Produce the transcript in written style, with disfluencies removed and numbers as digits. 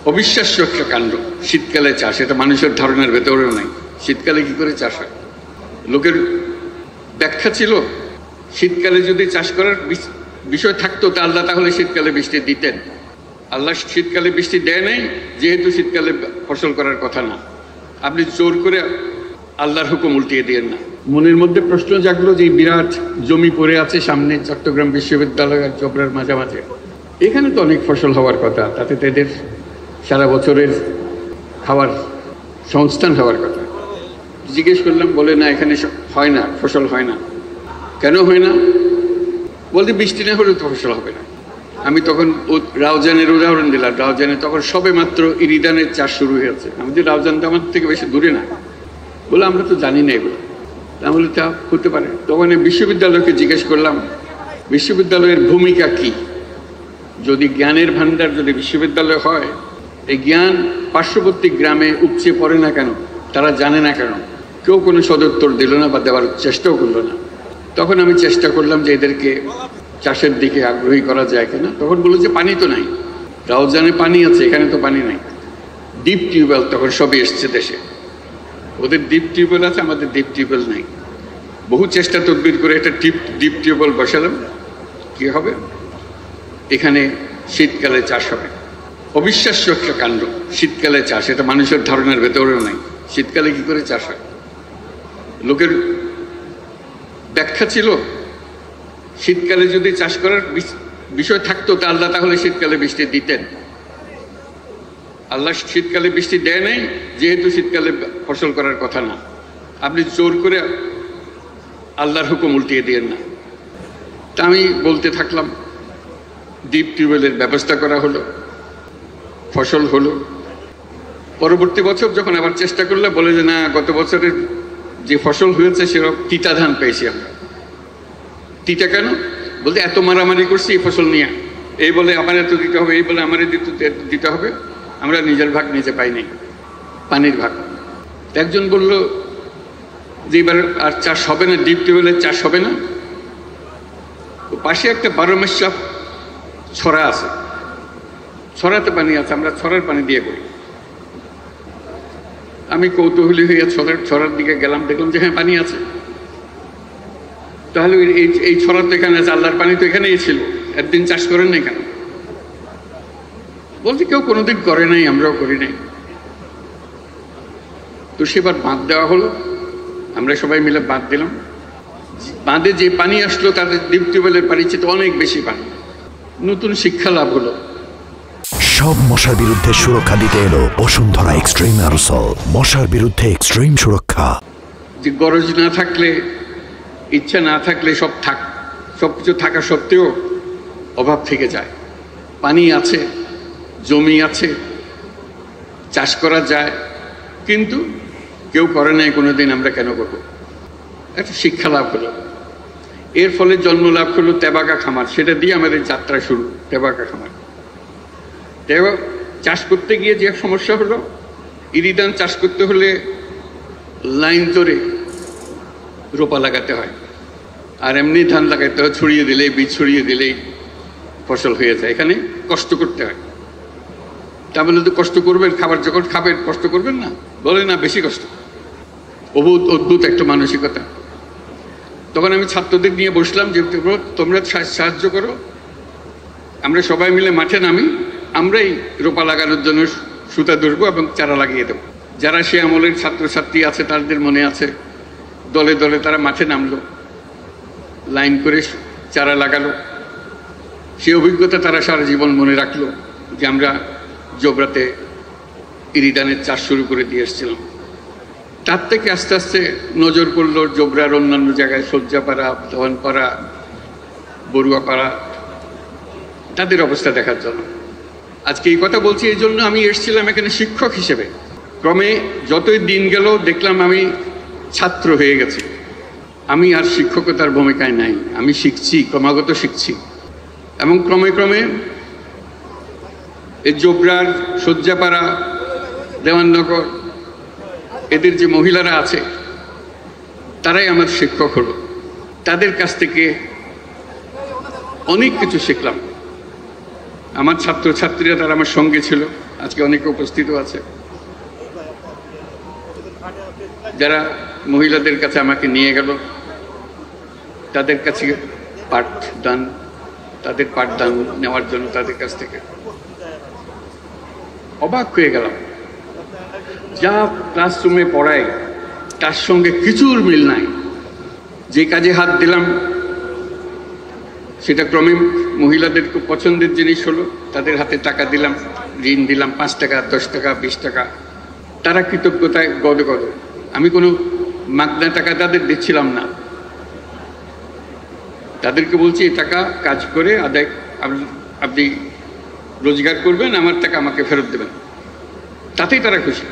অবিশ্বাস্য একটা কাণ্ড। শীতকালে চাষ, এটা মানুষের ধারণার ভেতরেও নাই। শীতকালে কি করে চাষ হয়? লোকের ব্যাখ্যা ছিল, শীতকালে যদি চাষ করার বিষয় থাকতো তা আল্লাহ তাহলে শীতকালে বৃষ্টি দিতেন। আল্লাহ শীতকালে বৃষ্টি দেয় নাই, যেহেতু শীতকালে ফসল করার কথা না। আপনি জোর করে আল্লাহর হুকুম উল্টিয়ে দিয়েন না। মনের মধ্যে প্রশ্ন জাগলো যে বিরাট জমি পড়ে আছে সামনে চট্টগ্রাম বিশ্ববিদ্যালয় আর চোপড়ার মাঝামাঝি, এখানে তো অনেক ফসল হওয়ার কথা, তাতে তাদের সারা বছরের খাবার সংস্থান হওয়ার কথা। জিজ্ঞেস করলাম, বলে না এখানে হয় না, ফসল হয় না। কেন হয় না? বলতে বৃষ্টি না হলেও তো ফসল হবে না। আমি তখন রাউজানের উদাহরণ দিলাম। রাউজানে তখন সবে মাত্র ইরিদানের চাষ শুরু হয়েছে। আমাদের রাউজান তো আমার থেকে বেশি দূরে না। বলে আমরা তো জানি না এগুলো। তাহলে তা হতে পারে। তখন বিশ্ববিদ্যালয়কে জিজ্ঞেস করলাম, বিশ্ববিদ্যালয়ের ভূমিকা কি? যদি জ্ঞানের ভান্ডার যদি বিশ্ববিদ্যালয় হয়, এই জ্ঞান পার্শ্ববর্তী গ্রামে উপচে পড়ে না কেন? তারা জানে না কেন? কেউ কোনো সদুত্তর দিল না বা দেওয়ার চেষ্টাও করলো না। তখন আমি চেষ্টা করলাম যে এদেরকে চাষের দিকে আগ্রহী করা যায় কিনা। তখন বললো যে পানি তো নাই। রাউজানে পানি আছে, এখানে তো পানি নাই। ডিপ টিউবওয়েল তখন সবই এসছে দেশে। ওদের ডিপ টিউবওয়েল আছে, আমাদের ডিপ টিউবওয়েল নাই। বহু চেষ্টা তদবির করে একটা ডিপ টিউবওয়েল বসালাম। কি হবে? এখানে শীতকালে চাষ হবে। অবিশ্বাস্য একটা কাণ্ড। শীতকালে চাষ, এটা মানুষের ধারণার ভেতরেও নাই। শীতকালে কি করে চাষ হয়? লোকের ব্যাখ্যা ছিল, শীতকালে যদি চাষ করার বিষয় থাকতো তা আল্লাহ তাহলে শীতকালে বৃষ্টি দিতেন। আল্লাহ শীতকালে বৃষ্টি দেয় নাই, যেহেতু শীতকালে ফসল করার কথা না। আপনি জোর করে আল্লাহর হুকুম উল্টিয়ে দিয়েন না। তা আমি বলতে থাকলাম, ডিপ টিউবওয়েলের ব্যবস্থা করা হলো, ফসল হলো। পরবর্তী বছর যখন আবার চেষ্টা করলে বলে যে না, গত বছরের যে ফসল হয়েছে সেরকম তিতা ধান পেয়েছি আমরা। তিতা কেন? বলতে এত মারামারি করছি এই ফসল নিয়ে, এই বলে আমার এত দিতে হবে, এই বলে আমার দিতে হবে, আমরা নিজের ভাগ নিজে পাই নাই, পানির ভাগ। একজন বলল যে এবার আর চাষ হবে না, ডিপ টিউবওয়েলের চাষ হবে না। পাশে একটা 12 মাস ছড়া আছে, ছড়াতে পানি আছে, আমরা ছড়ার পানি দিয়ে করি। আমি কৌতূহলী হইয়া ছড়ার দিকে গেলাম, দেখলাম যে হ্যাঁ পানি আছে। তাহলে এই ছড়া তো এখানে আছে, আল্লাহর পানি তো এখানেই ছিল, একদিন চাষ করেন না কেন? বলতে কেউ কোনোদিন করে নাই, আমরাও করি নাই। তো সেবার বাঁধ দেওয়া হলো, আমরা সবাই মিলে বাঁধ দিলাম। বাঁধে যে পানি আসলো তাদের ডিপ টিউবওয়েলের পানির চেয়ে অনেক বেশি পানি। নতুন শিক্ষা লাভ হলো। সব মশার বিরুদ্ধে সুরক্ষা দিতে এলো বসুন্ধরা এক্সট্রিম অ্যারোসল। মশার বিরুদ্ধে এক্সট্রিম সুরক্ষা। যে গরজ না থাকলে, ইচ্ছা না থাকলে সবকিছু থাকা সত্ত্বেও অভাব থেকে যায়। পানি আছে, জমি আছে, চাষ করা যায়, কিন্তু কেউ করে নাই কোনোদিন। আমরা কেন করবো? একটা শিক্ষা লাভ হলো। এর ফলে জন্ম লাভ হলো তেবাগা খামার। সেটা দিয়ে আমাদের যাত্রা শুরু। তেবাগা খামার চাষ করতে গিয়ে যে সমস্যা হলো, ইরিদান চাষ করতে হলে লাইন ধরে রোপা লাগাতে হয়, আর এমনি ধান লাগাতে হয়, ছড়িয়ে দিলেই, বীজ ছড়িয়ে দিলেই ফসল হয়ে যায়। এখানে কষ্ট করতে হয়। তা বলে তো কষ্ট করবেন, খাবার যখন খাবেন কষ্ট করবেন না? বলে না, বেশি কষ্ট। অদ্ভুত একটা মানসিকতা। তখন আমি ছাত্রদের নিয়ে বসলাম যে তোমরা সাহায্য করো। আমরা সবাই মিলে মাঠে নামি, আমরাই রোপা লাগানোর জন্য সুতা ধরবো এবং চারা লাগিয়ে দেবো। যারা সে আমলের ছাত্রছাত্রী আছে তাদের মনে আছে, দলে দলে তারা মাঠে নামলো, লাইন করে চারা লাগালো। সে অভিজ্ঞতা তারা সারা জীবন মনে রাখলো যে আমরা জোবরাতে ইরিদানের চাষ শুরু করে দিয়ে এসেছিলাম। তার থেকে আস্তে আস্তে নজর পড়লো জোবরার অন্যান্য জায়গায়, সজ্জাপাড়া, ধনপাড়া, বড়ুয়াপাড়া, তাদের অবস্থা দেখার জন্য। আজকে এই কথা বলছি এই জন্য, আমি এসেছিলাম এখানে শিক্ষক হিসেবে। ক্রমে যতই দিন গেল দেখলাম আমি ছাত্র হয়ে গেছি। আমি আর শিক্ষকতার ভূমিকায় নাই, আমি শিখছি, ক্রমাগত শিখছি। এবং ক্রমে ক্রমে এই জোবরার, সজ্জাপাড়া, দেওয়াননগর, এদের যে মহিলারা আছে তারাই আমার শিক্ষক হলো। তাদের কাছ থেকে অনেক কিছু শিখলাম। আমার ছাত্রছাত্রীরা তারা আমার সঙ্গে ছিল। আজকে অনেকে উপস্থিত আছে, যারা মহিলাদের কাছে আমাকে নিয়ে গেল, তাদের কাছে তাদের পাঠদান নেওয়ার জন্য তাদের কাছ থেকে অবাক হয়ে গেলাম। যা ক্লাসরুমে পড়ায় তার সঙ্গে কিছুর মিল নাই। যে কাজে হাত দিলাম সেটা ক্রমে মহিলাদের খুব পছন্দের জিনিস হলো। তাদের হাতে টাকা দিলাম, ঋণ দিলাম, 5 টাকা, 10 টাকা, 20 টাকা। তারা কৃতজ্ঞতায় গদগদ। আমি কোনো মাগনা টাকা তাদের দিচ্ছিলাম না, তাদেরকে বলছি এই টাকা কাজ করে আদায়, আপনি রোজগার করবেন, আমার টাকা আমাকে ফেরত দেবেন, তাতেই তারা খুশি।